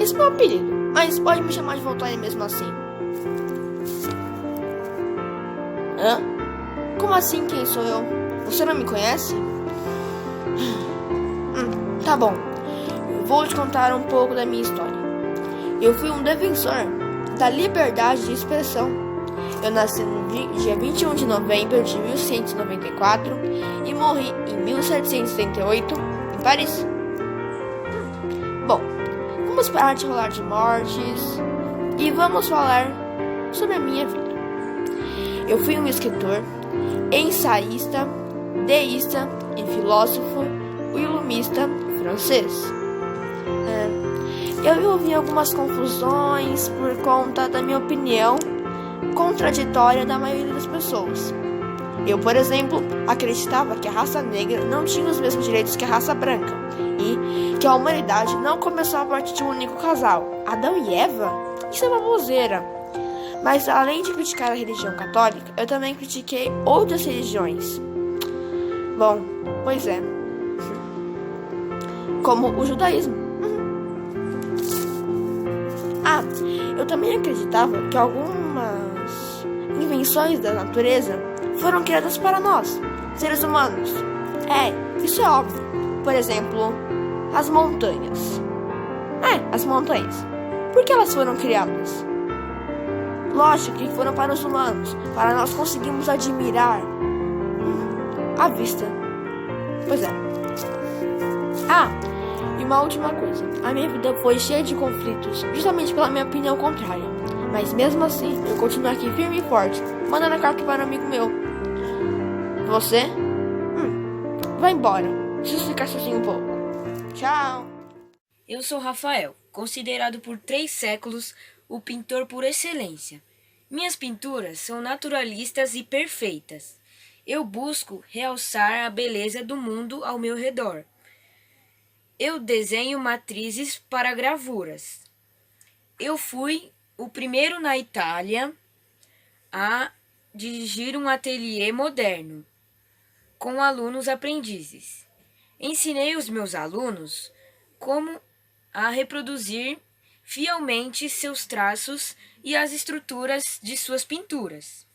Esse é meu apelido, mas pode me chamar de Voltaire mesmo assim. Hã? Como assim, quem sou eu? Você não me conhece? Tá bom. Eu vou te contar um pouco da minha história. Eu fui um defensor da liberdade de expressão. Eu nasci no dia 21 de novembro de 1194 e morri em 1778 em Paris. Bom, vamos parar de falar de mortes e vamos falar sobre a minha vida. Eu fui um escritor, ensaísta, deísta e filósofo ilumista francês. Eu envolvi algumas confusões por conta da minha opinião contraditória da maioria das pessoas. Eu, por exemplo, acreditava que a raça negra não tinha os mesmos direitos que a raça branca e que a humanidade não começou a partir de um único casal, Adão e Eva. Isso é uma baboseira. Mas além de criticar a religião católica, eu também critiquei outras religiões. Bom, pois é. Como o judaísmo. Eu também acreditava que algumas invenções da natureza foram criadas para nós, seres humanos. Isso é óbvio. Por exemplo, as montanhas. As montanhas. Por que elas foram criadas? Lógico que foram para os humanos, para nós conseguirmos admirar a vista. Pois é. E uma última coisa. A minha vida foi cheia de conflitos, justamente pela minha opinião contrária. Mas mesmo assim, eu continuo aqui firme e forte, mandando a carta para um amigo meu. Você? Vai embora. Preciso ficar sozinho um pouco. Tchau. Eu sou Rafael, considerado por 3 séculos o pintor por excelência. Minhas pinturas são naturalistas e perfeitas. Eu busco realçar a beleza do mundo ao meu redor. Eu desenho matrizes para gravuras. Eu fui o primeiro na Itália a dirigir um ateliê moderno, com alunos aprendizes. Ensinei os meus alunos como a reproduzir fielmente seus traços e as estruturas de suas pinturas.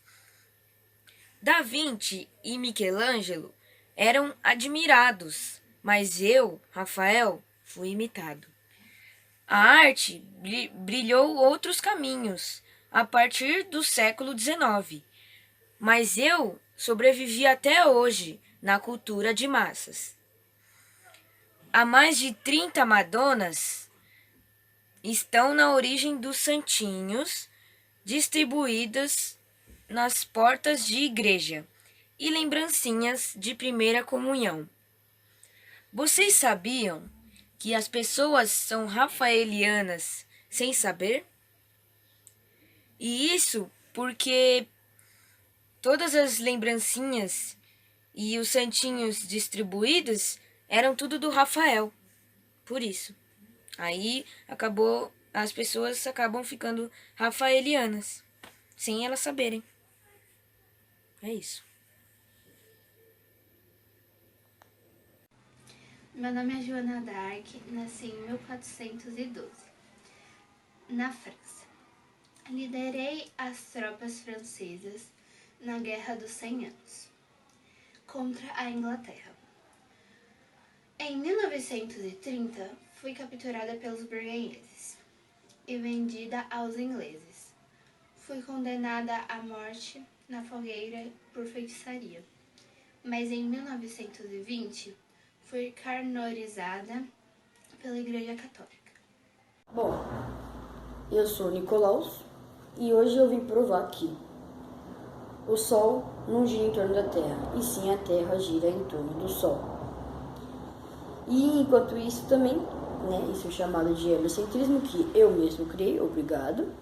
Da Vinci e Michelangelo eram admirados, mas eu, Rafael, fui imitado. A arte brilhou outros caminhos a partir do século XIX, mas eu sobrevivi até hoje na cultura de massas. Há mais de 30 Madonas estão na origem dos santinhos, distribuídas nas portas de igreja, e lembrancinhas de primeira comunhão. Vocês sabiam que as pessoas são rafaelianas sem saber? E isso porque todas as lembrancinhas e os santinhos distribuídos eram tudo do Rafael. Por isso. Aí as pessoas acabam ficando rafaelianas, sem elas saberem. É isso. Meu nome é Joana d'Arc, nasci em 1412, na França. Liderei as tropas francesas na Guerra dos 100 Anos, contra a Inglaterra. Em 1930, fui capturada pelos burgueses e vendida aos ingleses. Fui condenada à morte na fogueira por feitiçaria, mas em 1920 fui canorizada pela Igreja Católica. Bom, eu sou Nicolaus e hoje eu vim provar que o Sol não gira em torno da Terra, e sim a Terra gira em torno do Sol. E enquanto isso também, isso é chamado de heliocentrismo, que eu mesmo criei, obrigado,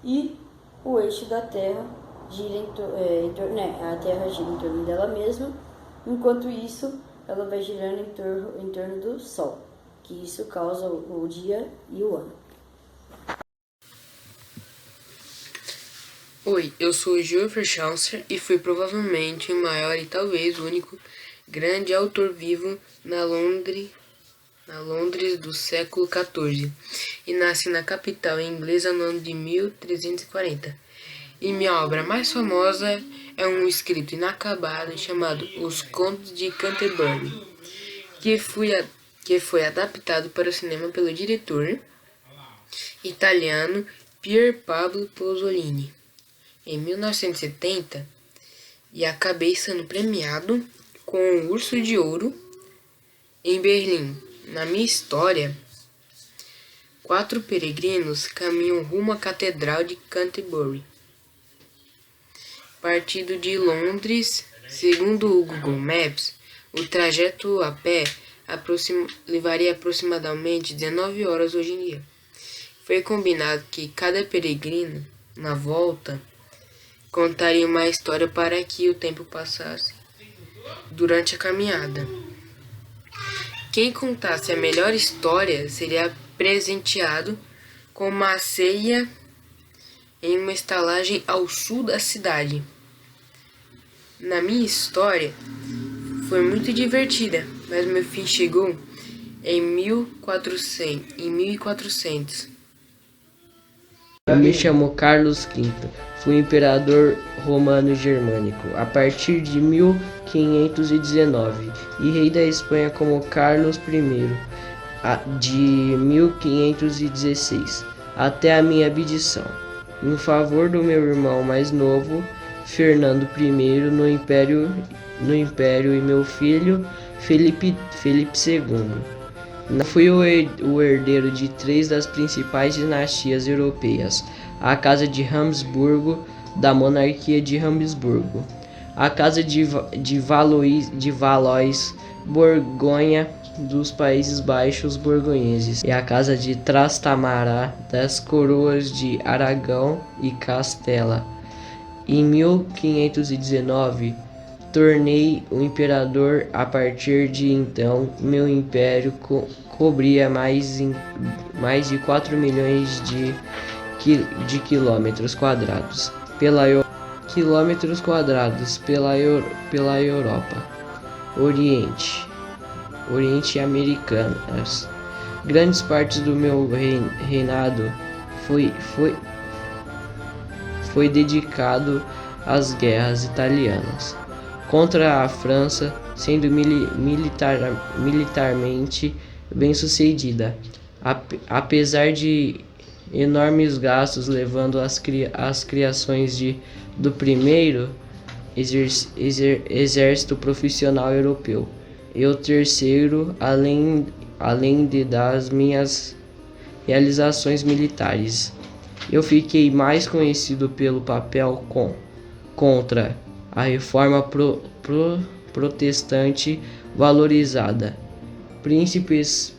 e o eixo da Terra gira a Terra gira em torno dela mesma, enquanto isso ela vai girando em torno do Sol, que isso causa o dia e o ano. Oi, eu sou Geoffrey Chaucer e fui provavelmente o maior e talvez o único grande autor vivo na Londres na Londres do século XIV, e nasci na capital inglesa no ano de 1340. E minha obra mais famosa é um escrito inacabado chamado Os Contos de Canterbury, que foi adaptado para o cinema pelo diretor italiano Pier Pablo Pasolini em 1970, e acabei sendo premiado com o Urso de Ouro em Berlim. Na minha história, 4 peregrinos caminham rumo à Catedral de Canterbury, partindo de Londres. Segundo o Google Maps, o trajeto a pé levaria aproximadamente 19 horas hoje em dia. Foi combinado que cada peregrino, na volta, contaria uma história para que o tempo passasse durante a caminhada. Quem contasse a melhor história seria presenteado com uma ceia em uma estalagem ao sul da cidade. Na minha história, foi muito divertida, mas meu fim chegou em 1400. Eu me chamo Carlos V, fui imperador romano germânico a partir de 1519 e rei da Espanha como Carlos I de 1516 até a minha abdição, em favor do meu irmão mais novo, Fernando I, no Império e meu filho, Felipe II. Fui o herdeiro de 3 das principais dinastias europeias: a Casa de Habsburgo, da monarquia de Habsburgo, a Casa de Valois, Borgonha, dos Países Baixos borgonheses, e a Casa de Trastamara, das coroas de Aragão e Castela. Em 1519, tornei o imperador. A partir de então, meu império cobria mais de 4 milhões de quilômetros quadrados pela Europa, Oriente americano. Grandes partes do meu reinado foi dedicado às guerras italianas contra a França, sendo militarmente bem-sucedida, apesar de enormes gastos, levando às criações do primeiro exército profissional europeu e o terceiro, além das minhas realizações militares. Eu fiquei mais conhecido pelo papel contra a reforma protestante valorizada. Príncipes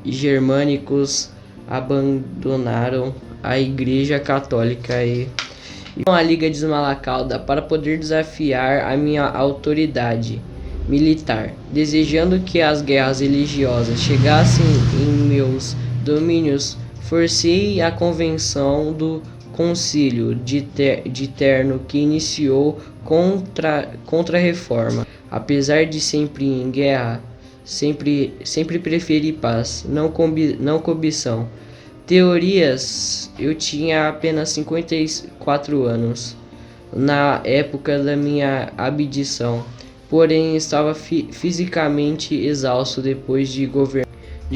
germânicos abandonaram a Igreja Católica e a Liga de Esmalcalda para poder desafiar a minha autoridade militar, desejando que as guerras religiosas chegassem em meus domínios. Forcei a convenção do Concílio de Trento, que iniciou contra a reforma. Apesar de sempre em guerra, sempre preferi paz, não cobição. Teorias. Eu tinha apenas 54 anos na época da minha abdição, porém estava fisicamente exausto depois de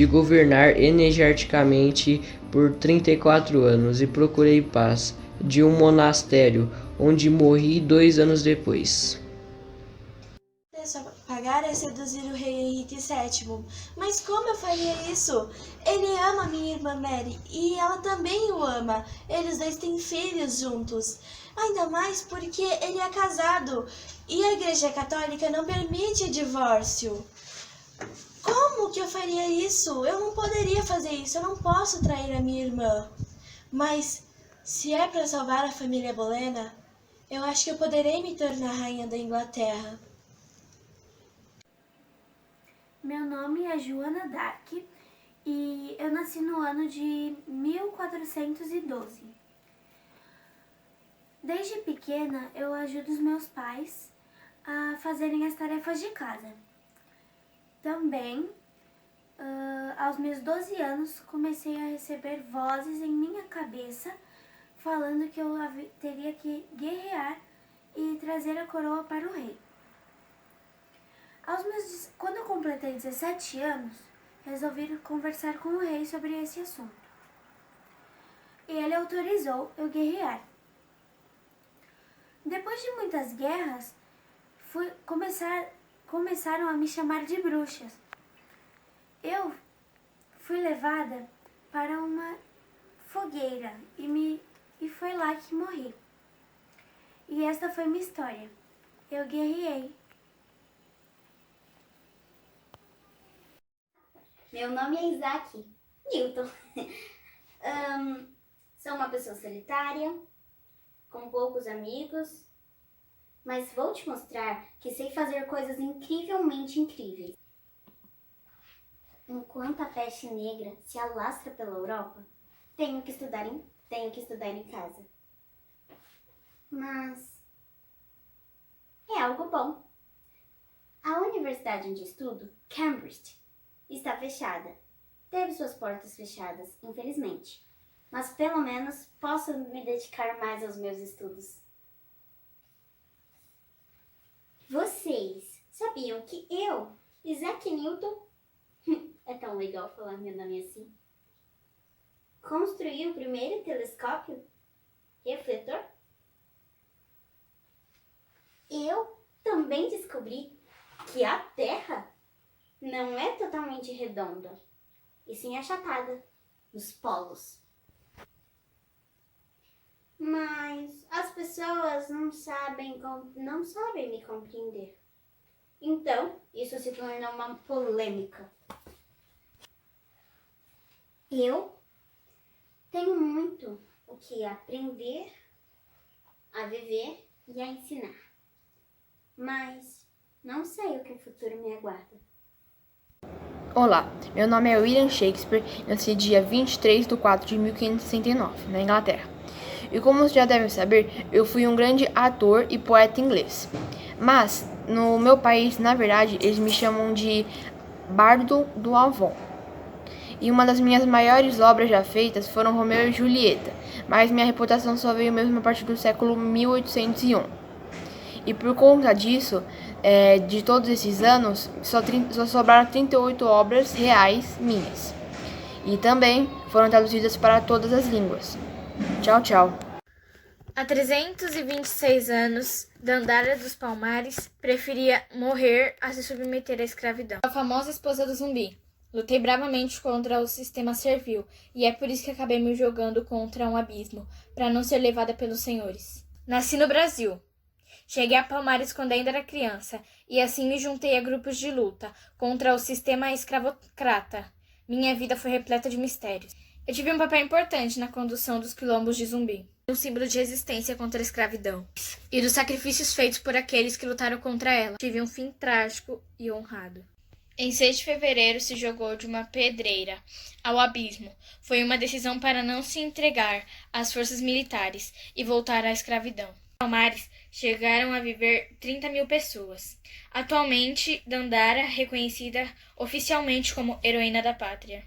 governar energeticamente por 34 anos, e procurei paz de um monastério, onde morri 2 anos depois. Pagar é seduzir o rei Henrique VII. Mas como eu faria isso? Ele ama minha irmã Mary e ela também o ama. Eles 2 têm filhos juntos. Ainda mais porque ele é casado e a Igreja Católica não permite divórcio. Como que eu faria isso? Eu não poderia fazer isso, eu não posso trair a minha irmã. Mas, se é para salvar a família Bolena, eu acho que eu poderei me tornar rainha da Inglaterra. Meu nome é Joana Dark e eu nasci no ano de 1412. Desde pequena, eu ajudo os meus pais a fazerem as tarefas de casa. Também aos meus 12 anos, comecei a receber vozes em minha cabeça falando que eu teria que guerrear e trazer a coroa para o rei. Quando eu completei 17 anos, resolvi conversar com o rei sobre esse assunto. E ele autorizou eu guerrear. Depois de muitas guerras, começaram a me chamar de bruxas. Eu fui levada para uma fogueira e foi lá que morri. E esta foi minha história. Eu guerreei. Meu nome é Isaac Newton. Sou uma pessoa solitária, com poucos amigos, mas vou te mostrar que sei fazer coisas incrivelmente incríveis. Enquanto a peste negra se alastra pela Europa, tenho que estudar em casa. Mas é algo bom. A universidade onde estudo, Cambridge, está fechada. Teve suas portas fechadas, infelizmente. Mas pelo menos posso me dedicar mais aos meus estudos. Vocês sabiam que eu, Isaac Newton, é tão legal falar meu nome assim, construí o primeiro telescópio refletor? Eu também descobri que a Terra não é totalmente redonda, e sim achatada nos polos. Mas as pessoas não sabem me compreender. Então, isso se tornou uma polêmica. Eu tenho muito o que aprender, a viver e a ensinar. Mas não sei o que o futuro me aguarda. Olá, meu nome é William Shakespeare, nasci dia 23 de 4 de 1569, na Inglaterra. E como vocês já devem saber, eu fui um grande ator e poeta inglês. Mas, no meu país, na verdade, eles me chamam de Bardo do Avon. E uma das minhas maiores obras já feitas foram Romeu e Julieta, mas minha reputação só veio mesmo a partir do século 1801. E por conta disso, de todos esses anos, só sobraram 38 obras reais minhas. E também foram traduzidas para todas as línguas. Tchau, tchau. Há 326 anos, Dandara dos Palmares preferia morrer a se submeter à escravidão. A famosa esposa do zumbi. Lutei bravamente contra o sistema servil, e é por isso que acabei me jogando contra um abismo, para não ser levada pelos senhores. Nasci no Brasil. Cheguei a Palmares quando ainda era criança, e assim me juntei a grupos de luta contra o sistema escravocrata. Minha vida foi repleta de mistérios. Eu tive um papel importante na condução dos quilombos de Zumbi, um símbolo de resistência contra a escravidão, e dos sacrifícios feitos por aqueles que lutaram contra ela. Tive um fim trágico e honrado. Em 6 de fevereiro se jogou de uma pedreira ao abismo. Foi uma decisão para não se entregar às forças militares e voltar à escravidão. Em Palmares chegaram a viver 30.000 pessoas. Atualmente, Dandara é reconhecida oficialmente como heroína da pátria.